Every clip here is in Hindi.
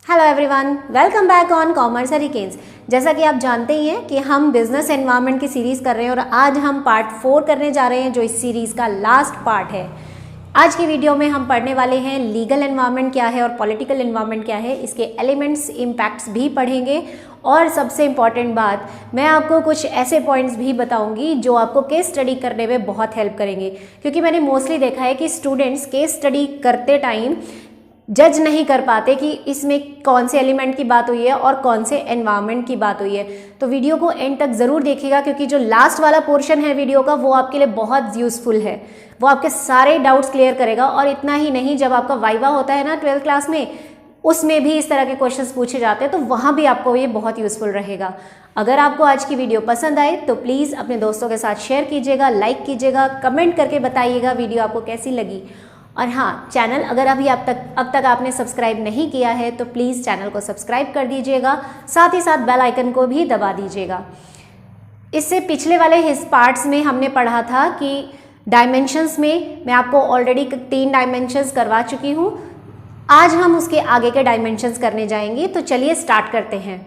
Hello everyone, welcome back on commerce hurricanes. जैसा कि आप जानते ही हैं कि हम बिजनेस एनवायरनमेंट की सीरीज़ कर रहे हैं और आज हम पार्ट 4 करने जा रहे हैं जो इस सीरीज़ का लास्ट पार्ट है। आज की वीडियो में हम पढ़ने वाले हैं लीगल एनवायरनमेंट क्या है और पॉलिटिकल एनवायरनमेंट क्या है, इसके एलिमेंट्स, इम्पैक्ट्स भी पढ़ेंगे और सबसे इम्पॉर्टेंट बात, मैं आपको कुछ ऐसे पॉइंट्स भी बताऊंगी जो आपको केस स्टडी करने में बहुत हेल्प करेंगे। क्योंकि मैंने मोस्टली देखा है कि स्टूडेंट्स केस स्टडी करते टाइम जज नहीं कर पाते कि इसमें कौन से एलिमेंट की बात हुई है और कौन से एनवायरनमेंट की बात हुई है। तो वीडियो को एंड तक ज़रूर देखिएगा क्योंकि जो लास्ट वाला पोर्शन है वीडियो का वो आपके लिए बहुत यूज़फुल है। वो आपके सारे डाउट्स क्लियर करेगा। और इतना ही नहीं, जब आपका वाइवा होता है ना 12th क्लास में, उसमें भी इस तरह के क्वेश्चंस पूछे जाते हैं तो वहाँ भी आपको ये बहुत यूज़फुल रहेगा। अगर आपको आज की वीडियो पसंद आए तो प्लीज़ अपने दोस्तों के साथ शेयर कीजिएगा, लाइक कीजिएगा, कमेंट करके बताइएगा वीडियो आपको कैसी लगी। और हाँ, चैनल अगर अभी अब तक आपने सब्सक्राइब नहीं किया है तो प्लीज़ चैनल को सब्सक्राइब कर दीजिएगा, साथ ही साथ बेल आइकन को भी दबा दीजिएगा। इससे पिछले वाले हिस्स पार्ट्स में हमने पढ़ा था कि डायमेंशंस में मैं आपको ऑलरेडी 3 डायमेंशंस करवा चुकी हूँ। आज हम उसके आगे के डायमेंशंस करने जाएंगे, तो चलिए स्टार्ट करते हैं।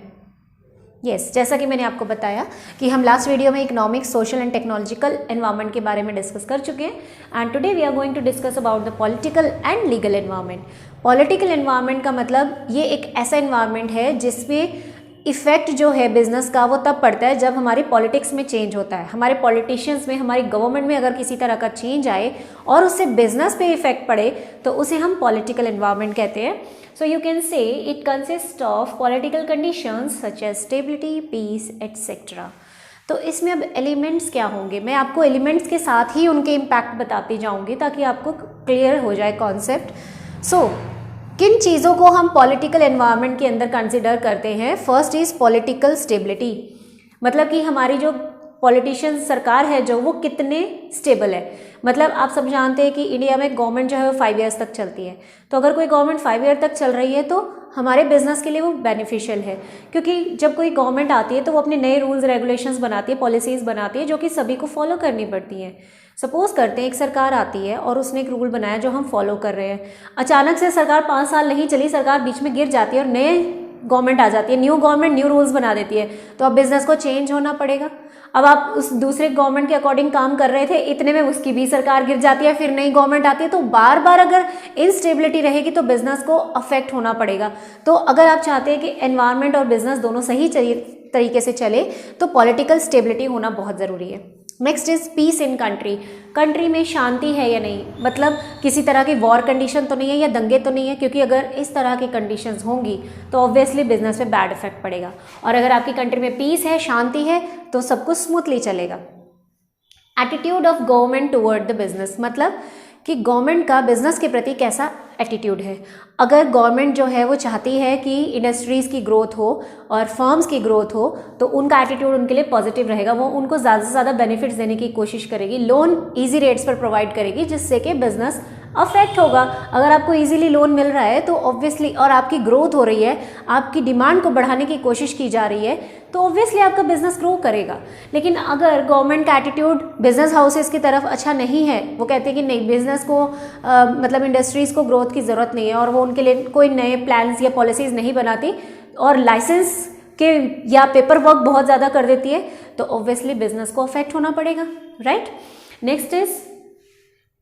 जैसा कि मैंने आपको बताया कि हम लास्ट वीडियो में economic, social and technological environment के बारे में डिस्कस कर चुके हैं and today we are going to discuss about the political and legal environment. Political environment का मतलब ये एक ऐसा एनवायरनमेंट है जिसमें इफ़ेक्ट जो है बिजनेस का वो तब पड़ता है जब हमारी पॉलिटिक्स में चेंज होता है, हमारे पॉलिटिशियंस में, हमारी गवर्नमेंट में अगर किसी तरह का चेंज आए और उससे बिजनेस पे इफेक्ट पड़े तो उसे हम पॉलिटिकल एनवायरनमेंट कहते हैं। So you can say it consists of political conditions such as stability, peace, etc. तो इसमें अब एलिमेंट्स क्या होंगे, मैं आपको एलिमेंट्स के साथ ही उनके इम्पैक्ट बताती जाऊंगी ताकि आपको क्लियर हो जाए कॉन्सेप्ट। किन चीज़ों को हम पॉलिटिकल एनवायरनमेंट के अंदर कंसिडर करते हैं? फर्स्ट इज़ पॉलिटिकल स्टेबिलिटी, मतलब कि हमारी जो पॉलिटिशियन सरकार है जो वो कितने स्टेबल है। मतलब आप सब जानते हैं कि इंडिया में गवर्नमेंट जो है वो 5 ईयर्स तक चलती है। तो अगर कोई गवर्नमेंट 5 ईयर तक चल रही है तो हमारे बिजनेस के लिए वो बेनिफिशियल है, क्योंकि जब कोई गवर्नमेंट आती है तो वो अपने नए रूल्स रेगुलेशंस बनाती है, पॉलिसीज़ बनाती है जो कि सभी को फॉलो करनी पड़ती हैं। सपोज करते हैं एक सरकार आती है और उसने एक रूल बनाया जो हम फॉलो कर रहे हैं। अचानक से सरकार 5 साल नहीं चली, सरकार बीच में गिर जाती है और नए गवर्नमेंट आ जाती है, न्यू गवर्नमेंट न्यू रूल्स बना देती है, तो अब बिजनेस को चेंज होना पड़ेगा। अब आप उस दूसरे गवर्नमेंट के अकॉर्डिंग काम कर रहे थे, इतने में उसकी भी सरकार गिर जाती है, फिर नई गवर्नमेंट आती है, तो बार बार अगर इनस्टेबिलिटी रहेगी तो बिजनेस को अफेक्ट होना पड़ेगा। तो अगर आप चाहते हैं कि एनवायरनमेंट और बिजनेस दोनों सही तरीके से चले तो पॉलिटिकल स्टेबिलिटी होना बहुत ज़रूरी है। Next is peace in country, country में शांति है या नहीं, मतलब किसी तरह की वॉर कंडीशन तो नहीं है या दंगे तो नहीं है, क्योंकि अगर इस तरह की कंडीशंस होंगी तो ऑब्वियसली बिजनेस पे बैड इफेक्ट पड़ेगा। और अगर आपकी कंट्री में पीस है, शांति है, तो सब कुछ स्मूथली चलेगा। Attitude of government toward the business, मतलब कि गवर्नमेंट का बिजनेस के प्रति कैसा एटीट्यूड है। अगर गवर्नमेंट जो है वो चाहती है कि इंडस्ट्रीज़ की ग्रोथ हो और फर्म्स की ग्रोथ हो तो उनका एटीट्यूड उनके लिए पॉजिटिव रहेगा, वो उनको ज़्यादा से ज़्यादा बेनिफिट्स देने की कोशिश करेगी, लोन ईजी रेट्स पर प्रोवाइड करेगी जिससे कि बिजनेस अफेक्ट होगा। अगर आपको इजीली लोन मिल रहा है तो ऑब्वियसली, और आपकी ग्रोथ हो रही है, आपकी डिमांड को बढ़ाने की कोशिश की जा रही है, तो ऑब्वियसली आपका बिजनेस ग्रो करेगा। लेकिन अगर गवर्नमेंट का एटीट्यूड बिजनेस हाउसेस की तरफ अच्छा नहीं है, वो कहते हैं कि नहीं, बिजनेस को मतलब इंडस्ट्रीज़ को ग्रोथ की ज़रूरत नहीं है, और वो उनके लिए कोई नए प्लान्स या पॉलिसीज़ नहीं बनाती और लाइसेंस के या पेपर वर्क बहुत ज़्यादा कर देती है, तो ऑब्वियसली बिजनेस को अफेक्ट होना पड़ेगा, right. Next is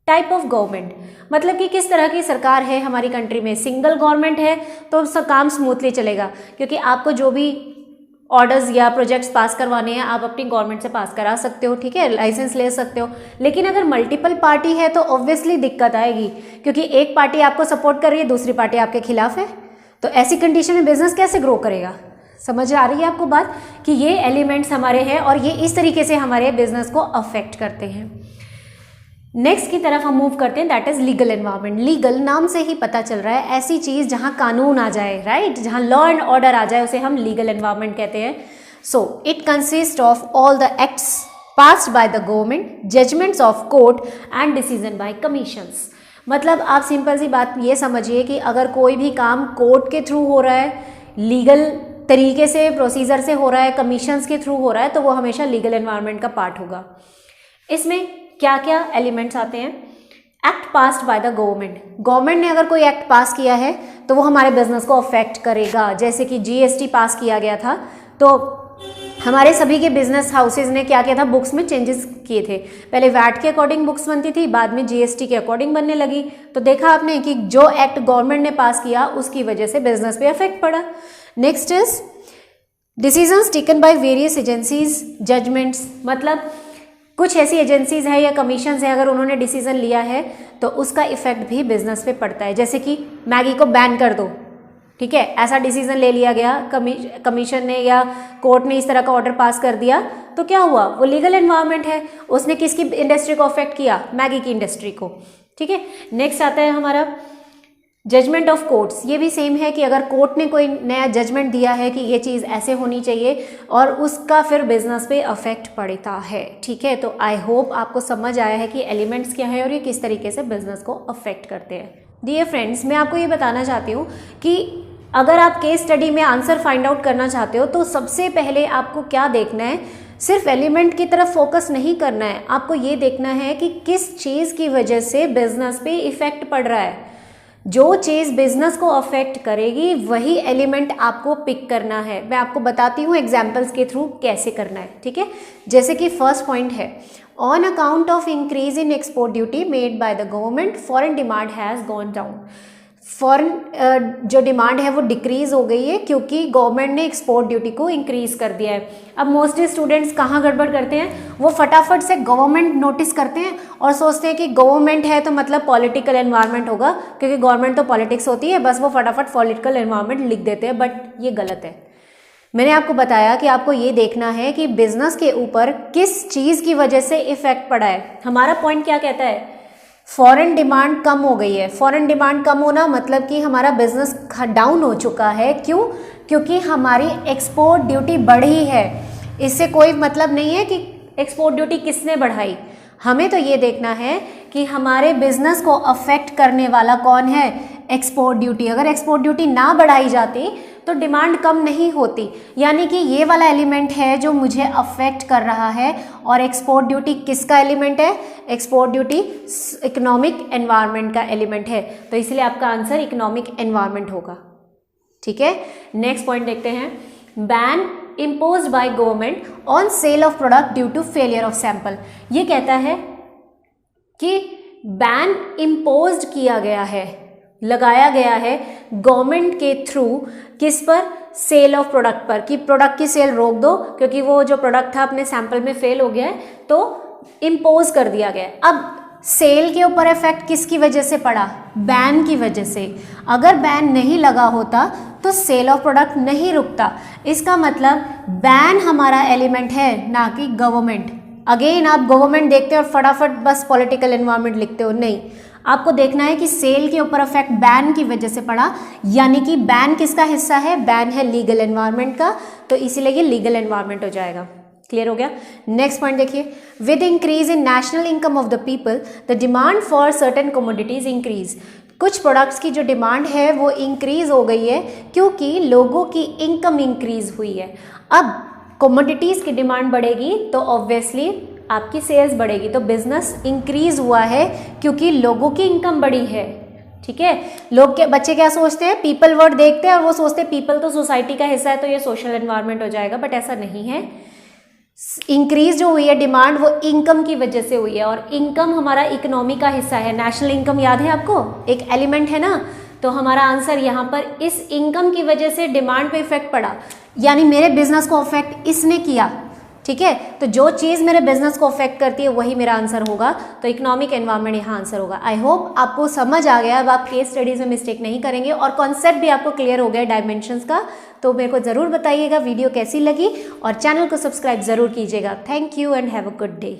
type of government, मतलब कि किस तरह की सरकार है हमारी कंट्री में। सिंगल गवर्नमेंट है तो सब काम स्मूथली चलेगा, क्योंकि आपको जो भी ऑर्डर्स या प्रोजेक्ट्स पास करवाने हैं आप अपनी गवर्नमेंट से पास करा सकते हो, ठीक है, लाइसेंस ले सकते हो। लेकिन अगर मल्टीपल पार्टी है तो ऑब्वियसली दिक्कत आएगी, क्योंकि एक पार्टी आपको सपोर्ट कर रही है, दूसरी पार्टी आपके खिलाफ है, तो ऐसी कंडीशन में बिजनेस कैसे ग्रो करेगा। समझ आ रही है आपको बात कि ये एलिमेंट्स हमारे हैं और ये इस तरीके से हमारे बिजनेस को अफेक्ट करते हैं। नेक्स्ट की तरफ हम मूव करते हैं, that is legal environment. Legal नाम से ही पता चल रहा है, ऐसी चीज़ जहाँ कानून आ जाए, राइट, जहाँ लॉ एंड ऑर्डर आ जाए, उसे हम लीगल एनवायरनमेंट कहते हैं। So it consist of all the acts passed by the government, judgements of court and decision by commissions. मतलब आप सिंपल सी बात ये समझिए कि अगर कोई भी काम कोर्ट के थ्रू हो रहा है, लीगल तरीके से, प्रोसीजर से हो रहा है, कमीशंस के थ्रू हो रहा है, तो वो हमेशा लीगल एनवायरनमेंट का पार्ट होगा। इसमें क्या क्या एलिमेंट्स आते हैं? Act passed by the government, government ने अगर कोई एक्ट पास किया है तो वो हमारे बिजनेस को अफेक्ट करेगा। जैसे कि जीएसटी पास किया गया था, तो हमारे सभी के बिजनेस हाउसेज ने क्या किया था, बुक्स में चेंजेस किए थे। पहले वैट के अकॉर्डिंग बुक्स बनती थी, बाद में जीएसटी के अकॉर्डिंग बनने लगी। तो देखा आपने कि जो एक्ट गवर्नमेंट ने पास किया उसकी वजह से बिजनेस पे अफेक्ट पड़ा। Next is decisions taken by various agencies, judgments, मतलब कुछ ऐसी एजेंसीज है या कमीशंस है, अगर उन्होंने डिसीजन लिया है तो उसका इफेक्ट भी बिजनेस पे पड़ता है। जैसे कि मैगी को बैन कर दो, ठीक है, ऐसा डिसीजन ले लिया गया कमीशन ने या कोर्ट ने, इस तरह का ऑर्डर पास कर दिया, तो क्या हुआ, वो लीगल एनवायरनमेंट है, उसने किसकी इंडस्ट्री को अफेक्ट किया, मैगी की इंडस्ट्री को, ठीक है। नेक्स्ट आता है हमारा जजमेंट ऑफ कोर्ट्स। ये भी सेम है कि अगर कोर्ट ने कोई नया जजमेंट दिया है कि ये चीज़ ऐसे होनी चाहिए और उसका फिर बिजनेस पे अफेक्ट पड़ता है, ठीक है। तो आई होप आपको समझ आया है कि एलिमेंट्स क्या है और ये किस तरीके से बिजनेस को अफेक्ट करते हैं। डियर फ्रेंड्स, मैं आपको ये बताना चाहती हूँ कि अगर आप केस स्टडी में आंसर फाइंड आउट करना चाहते हो तो सबसे पहले आपको क्या देखना है, सिर्फ एलिमेंट की तरफ फोकस नहीं करना है, आपको ये देखना है कि किस चीज़ की वजह से बिजनेस पे इफेक्ट पड़ रहा है। जो चीज़ बिजनेस को अफेक्ट करेगी वही एलिमेंट आपको पिक करना है। मैं आपको बताती हूँ एग्जाम्पल्स के थ्रू कैसे करना है, ठीक है। जैसे कि फर्स्ट पॉइंट है, on account of increase in export duty made by the government foreign demand has gone down. Foreign जो डिमांड है वो डिक्रीज हो गई है क्योंकि गवर्नमेंट ने एक्सपोर्ट ड्यूटी को इंक्रीज कर दिया है। अब मोस्टली स्टूडेंट्स कहाँ गड़बड़ करते हैं, वो फटाफट से गवर्नमेंट नोटिस करते हैं और सोचते हैं कि गवर्नमेंट है तो मतलब पॉलिटिकल एनवायरनमेंट होगा, क्योंकि गवर्नमेंट तो पॉलिटिक्स होती है, बस वो फटाफट पॉलिटिकल एनवायरनमेंट लिख देते हैं, बट ये गलत है। मैंने आपको बताया कि आपको ये देखना है कि बिजनेस के ऊपर किस चीज़ की वजह से इफेक्ट पड़ा है। हमारा पॉइंट क्या कहता है, फॉरेन डिमांड कम हो गई है। फॉरेन डिमांड कम होना मतलब कि हमारा बिजनेस डाउन हो चुका है। क्यों? क्योंकि हमारी एक्सपोर्ट ड्यूटी बढ़ी है। इससे कोई मतलब नहीं है कि एक्सपोर्ट ड्यूटी किसने बढ़ाई, हमें तो ये देखना है कि हमारे बिजनेस को अफेक्ट करने वाला कौन है, एक्सपोर्ट ड्यूटी। अगर एक्सपोर्ट ड्यूटी ना बढ़ाई जाती तो डिमांड कम नहीं होती, यानी कि ये वाला एलिमेंट है जो मुझे अफेक्ट कर रहा है। और एक्सपोर्ट ड्यूटी किसका एलिमेंट है, एक्सपोर्ट ड्यूटी इकोनॉमिक एनवायरनमेंट का एलिमेंट है, तो इसलिए आपका आंसर इकोनॉमिक एनवायरनमेंट होगा, ठीक है। नेक्स्ट पॉइंट देखते हैं, ban imposed by government on sale of product due to failure of sample। ये कहता है कि बैन इम्पोज किया गया है, लगाया गया है गवर्नमेंट के थ्रू, किस पर, सेल ऑफ प्रोडक्ट पर, कि प्रोडक्ट की सेल रोक दो क्योंकि वो जो प्रोडक्ट था अपने सैंपल में फेल हो गया है, तो इम्पोज कर दिया गया है। अब सेल के ऊपर इफेक्ट किसकी वजह से पड़ा, बैन की वजह से। अगर बैन नहीं लगा होता तो सेल ऑफ प्रोडक्ट नहीं रुकता। इसका मतलब बैन हमारा एलिमेंट है, ना कि गवर्नमेंट। अगेन आप गवर्नमेंट देखते हो और फटाफट बस पॉलिटिकल एनवायरनमेंट लिखते हो, नहीं, आपको देखना है कि सेल के ऊपर इफेक्ट बैन की वजह से पड़ा, यानी कि बैन किसका हिस्सा है, बैन है लीगल एनवायरनमेंट का, तो इसीलिए ये लीगल एनवायरनमेंट हो जाएगा। क्लियर हो गया। नेक्स्ट पॉइंट देखिए, with increase in national income of the people the demand for certain commodities increase. कुछ प्रोडक्ट्स की जो डिमांड है वो इंक्रीज हो गई है क्योंकि लोगों की इनकम इंक्रीज हुई है। अब कमोडिटीज़ की डिमांड बढ़ेगी तो ऑब्वियसली आपकी सेल्स बढ़ेगी, तो बिजनेस इंक्रीज हुआ है क्योंकि लोगों की इनकम बढ़ी है, ठीक है। लोग के बच्चे क्या सोचते हैं, पीपल वर्ड देखते हैं और वो सोचते हैं पीपल तो सोसाइटी का हिस्सा है तो ये सोशल एनवायरनमेंट हो जाएगा, बट ऐसा नहीं है। इंक्रीज जो हुई है डिमांड वो इनकम की वजह से हुई है, और इनकम हमारा इकोनॉमी का हिस्सा है। नेशनल इनकम याद है आपको, एक एलिमेंट है ना, तो हमारा आंसर यहाँ पर इस इनकम की वजह से डिमांड पे इफेक्ट पड़ा, यानी मेरे बिजनेस को अफेक्ट इसने किया, ठीक है। तो जो चीज़ मेरे बिजनेस को अफेक्ट करती है वही मेरा आंसर होगा, तो इकोनॉमिक एनवायरनमेंट यहाँ आंसर होगा। आई होप आपको समझ आ गया, अब आप केस स्टडीज में मिस्टेक नहीं करेंगे और कॉन्सेप्ट भी आपको क्लियर हो गया डायमेंशंस का। तो मेरे को ज़रूर बताइएगा वीडियो कैसी लगी और चैनल को सब्सक्राइब ज़रूर कीजिएगा। Thank you and have a good day.